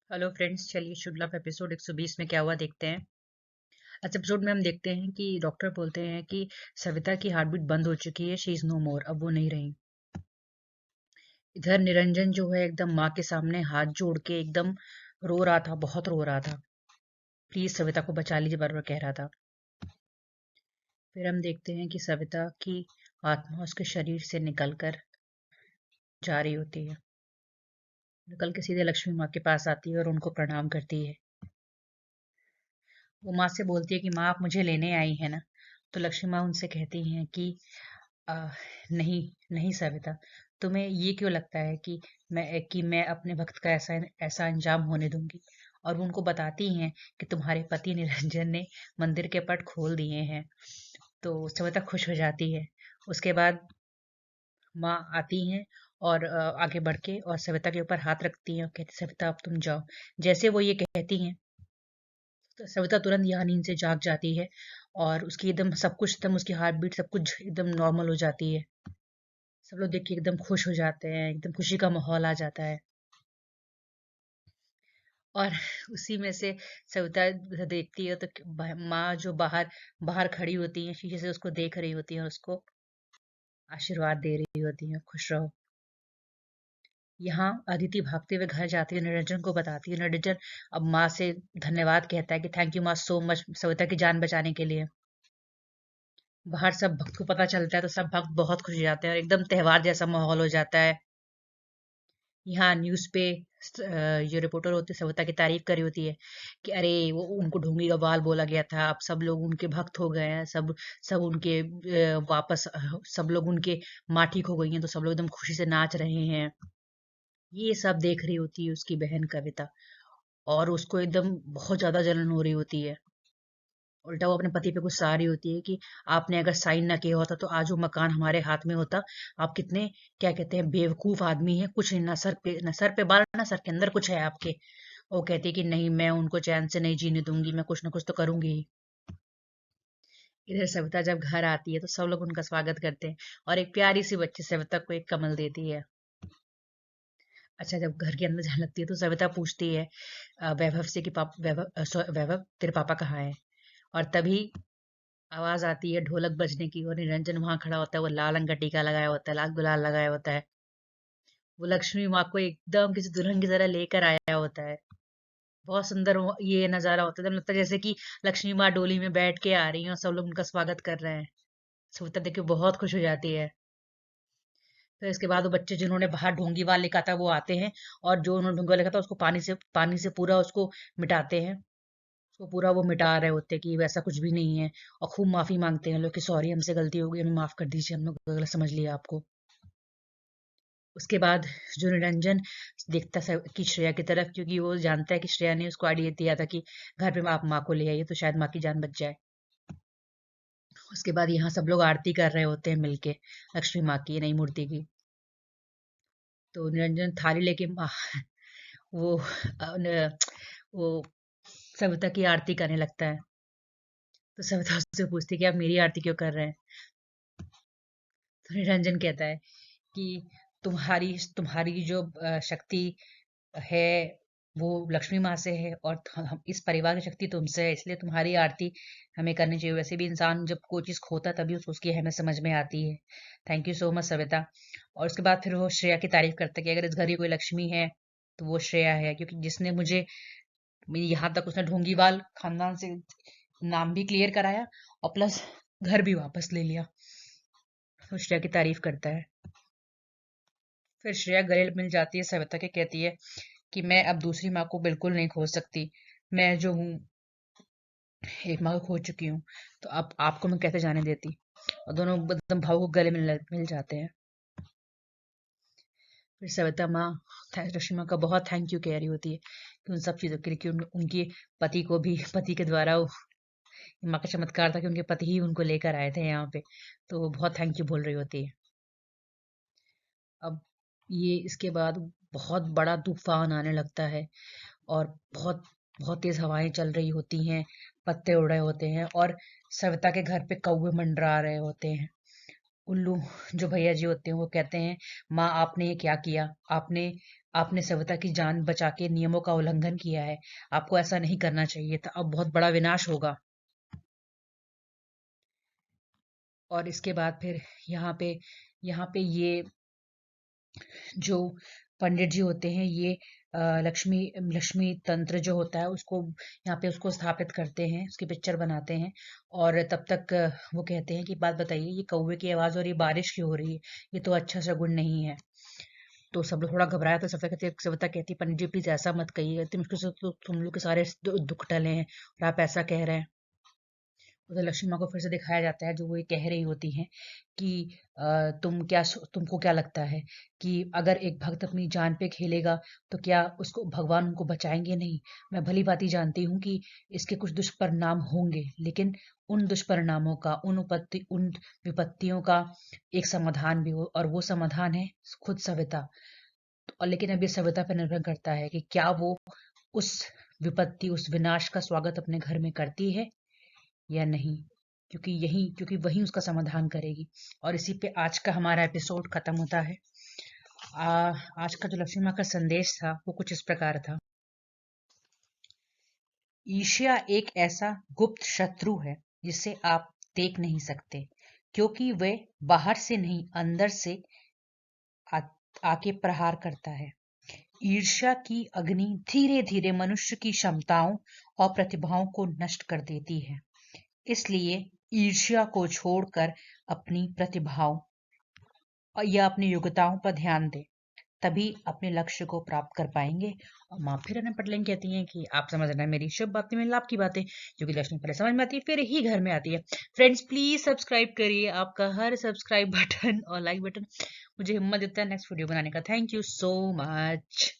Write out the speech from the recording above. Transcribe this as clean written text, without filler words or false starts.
Hello friends, चलिए शुक्ला का episode 120 में क्या हुआ देखते हैं। आज एपिसोड में हम देखते हैं कि डॉक्टर बोलते हैं कि सविता की हार्ट बीट बंद हो चुकी है, शी इज नो मोर, अब वो नहीं रही। इधर निरंजन जो है एकदम माँ के सामने हाथ जोड़ के एकदम रो रहा था, बहुत रो रहा था। प्लीज सविता को बचा लीजिए, बार बार कह रहा था। फिर हम देखते हैं कि सविता की आत्मा उसके शरीर से निकल कर जा रही होती है, निकल के सीधे लक्ष्मी माँ के पास आती है और उनको प्रणाम करती है। वो माँ से बोलती है कि माँ आप मुझे लेने आई है ना। तो लक्ष्मी माँ उनसे कहती हैं कि आ, नहीं नहीं सविता, तुम्हें ये क्यों लगता है कि मैं अपने भक्त का ऐसा ऐसा अंजाम होने दूंगी। और वो उनको बताती हैं कि तुम्हारे पति निरंजन ने मंदिर के पट खोल दिए हैं। तो सविता खुश हो जाती है। उसके बाद माँ आती हैं और आगे बढ़ के और सविता के ऊपर हाथ रखती हैं और कहती सविता अब तुम जाओ। जैसे वो ये कहती हैं तो सविता तुरंत यहाँ नींद से जाग जाती है और उसकी एकदम सब कुछ, एकदम उसकी हार्ट बीट सब कुछ एकदम नॉर्मल हो जाती है। सब लोग देख के एकदम खुश हो जाते हैं, एकदम खुशी का माहौल आ जाता है। और उसी में से सविता देखती है तो माँ जो बाहर बाहर खड़ी होती है शीशे से उसको देख रही होती है और उसको आशीर्वाद दे रही होती है, खुश रहो। यहाँ अदिति भागते हुए घर जाती है, निरंजन को बताती है। निरंजन अब माँ से धन्यवाद कहता है कि थैंक यू माँ सो मच सविता की जान बचाने के लिए। बाहर सब भक्त को पता चलता है तो सब भक्त बहुत खुश हो जाते हैं और एकदम त्योहार जैसा माहौल हो जाता है। यहाँ न्यूज़ पे जो रिपोर्टर होती है सविता की तारीफ करी होती है कि अरे वो उनको ढोंगी का बाल बोला गया था, अब सब लोग उनके भक्त हो गए हैं, सब सब उनके वापस सब लोग उनके माँ ठीक हो गई हैं तो सब लोग एकदम खुशी से नाच रहे हैं। ये सब देख रही होती है उसकी बहन कविता और उसको एकदम बहुत ज्यादा जलन हो रही होती है। उल्टा वो अपने पति पे गुस्सा आ रही होती है कि आपने अगर साइन ना किया होता तो आज वो मकान हमारे हाथ में होता। आप कितने, क्या कहते हैं, बेवकूफ आदमी है, कुछ नहीं, ना सर पे बाल ना सर के अंदर कुछ है आपके। वो कहती है कि नहीं, मैं उनको चैन से नहीं जीने दूंगी, मैं कुछ ना कुछ तो करूंगी ही। इधर सविता जब घर आती है तो सब लोग उनका स्वागत करते हैं और एक प्यारी सी बच्ची सविता को एक कमल देती है। अच्छा, जब घर के अंदर जाने लगती है तो सविता पूछती है वैभव से कि वैभव तेरे पापा कहाँ है। और तभी आवाज आती है ढोलक बजने की और निरंजन वहां खड़ा होता है। वो लाल रंग का टीका लगाया होता है, लाल गुलाल लगाया होता है। वो लक्ष्मी माँ को एकदम किसी दुल्हन की तरह लेकर आया होता है। बहुत सुंदर ये नजारा होता है, एकदम लगता है जैसे कि लक्ष्मी माँ डोली में बैठ के आ रही है और सब लोग उनका स्वागत कर रहे हैं। सुविता देख के बहुत खुश हो जाती है। फिर इसके बाद वो बच्चे जिन्होंने बाहर ढोंगीवाल लिखा था वो आते हैं और जो उन्होंने ढोंगीवाल लिखा था उसको पानी से पूरा उसको मिटाते हैं। उसको पूरा वो मिटा रहे होते हैं कि वैसा कुछ भी नहीं है। और खूब माफी मांगते हैं लोग कि सॉरी हमसे गलती हो गई, हमें माफ कर दीजिए, हम लोग गलत समझ लिया आपको। उसके बाद जो निरंजन देखता है कि श्रेया की तरफ, क्योंकि वो जानता है कि श्रेया ने उसको आइडिया दिया था कि घर पे आप माँ को ले आइए तो शायद माँ की जान बच जाए। उसके बाद यहाँ सब लोग आरती कर रहे होते हैं मिलके, लक्ष्मी माँ की नई मूर्ति की। तो निरंजन थाली लेके वो वो सविता की आरती करने लगता है। तो सविता उससे पूछती है कि आप मेरी आरती क्यों कर रहे हैं। तो निरंजन कहता है कि तुम्हारी तुम्हारी जो शक्ति है वो लक्ष्मी माँ से है और हम इस परिवार की शक्ति तुमसे है, इसलिए तुम्हारी आरती हमें करनी चाहिए। वैसे भी इंसान जब कोई चीज खोता है तभी उसकी अहमियत समझ में आती है। Thank you so much Savita. और उसके बाद फिर वो श्रेया की तारीफ करता है कि अगर इस घर की कोई लक्ष्मी है तो वो श्रेया है, क्योंकि जिसने मुझे यहाँ तक, उसने ढोंगीवाल खानदान से नाम भी क्लियर कराया और प्लस घर भी वापस ले लिया। तो श्रेया की तारीफ करता है। फिर श्रेया गले मिल जाती है सविता के, कहती है कि मैं अब दूसरी माँ को बिल्कुल नहीं खोज सकती। मैं जो हूँ एक माँ को खो चुकी हूँ, तो अब आपको मैं कैसे जाने देती। और दोनों एकदम भावुक गले मिल जाते हैं। फिर सविता माँ लक्ष्मी माँ का बहुत थैंक यू कह रही होती है कि उन सब चीज़ों के लिए, कि उनके पति को भी, पति के द्वारा माँ का चमत्कार था कि उनके पति ही उनको लेकर आए थे यहाँ पे। तो वो बहुत थैंक यू बोल रही होती है। अब ये इसके बाद बहुत बड़ा तूफान आने लगता है और बहुत बहुत तेज हवाएं चल रही होती हैं, पत्ते उड़ रहे होते हैं और सविता के घर पे कौवे मंडरा रहे होते हैं। उल्लू जो भैया जी होते हैं वो कहते हैं, माँ आपने ये क्या किया, आपने आपने सविता की जान बचा के नियमों का उल्लंघन किया है, आपको ऐसा नहीं करना चाहिए था, अब बहुत बड़ा विनाश होगा। और इसके बाद फिर यहाँ पे ये जो पंडित जी होते हैं ये लक्ष्मी लक्ष्मी तंत्र जो होता है उसको यहाँ पे उसको स्थापित करते हैं, उसकी पिक्चर बनाते हैं। और तब तक वो कहते हैं कि बात बताइए, ये कौवे की आवाज और ये बारिश क्यों हो रही है, ये तो अच्छा शगुन नहीं है। तो सब लोग थोड़ा घबराया तो सविता कहती, पंडित जी प्लीज ऐसा मत कहिए, तुम लोग के सारे दुख टले हैं और आप ऐसा कह रहे हैं। उधर लक्ष्मी माँ को फिर से दिखाया जाता है जो वो ये कह रही होती हैं कि तुमको क्या लगता है कि अगर एक भक्त अपनी जान पे खेलेगा तो क्या उसको भगवान उनको बचाएंगे नहीं। मैं भली भांति जानती हूँ कि इसके कुछ दुष्परिणाम होंगे, लेकिन उन दुष्परिणामों का उन विपत्तियों का एक समाधान भी हो, और वो समाधान है खुद सविता। और लेकिन अब ये सविता पर निर्भर करता है कि क्या वो उस उस विनाश का स्वागत अपने घर में करती है या नहीं, क्योंकि वही उसका समाधान करेगी। और इसी पे आज का हमारा एपिसोड खत्म होता है। आज का जो लक्ष्मी माँ का संदेश था वो कुछ इस प्रकार था। ईर्ष्या एक ऐसा गुप्त शत्रु है जिसे आप देख नहीं सकते, क्योंकि वे बाहर से नहीं अंदर से आ, आके प्रहार करता है। ईर्ष्या की अग्नि धीरे धीरे मनुष्य की क्षमताओं और प्रतिभाओं को नष्ट कर देती है। इसलिए ईर्ष्या को छोड़कर अपनी प्रतिभाओं या अपनी योग्यताओं पर ध्यान दें, तभी अपने लक्ष्य को प्राप्त कर पाएंगे। और माँ फिर अनंत पटेल कहती हैं कि आप समझना मेरी शुभ बातें, मेरे लाभ की बातें, जो कि लक्ष्मी पहले समझ में आती है फिर ही घर में आती है। फ्रेंड्स प्लीज सब्सक्राइब करिए, आपका हर सब्सक्राइब बटन और लाइक बटन मुझे हिम्मत देता है नेक्स्ट वीडियो बनाने का। Thank you so much.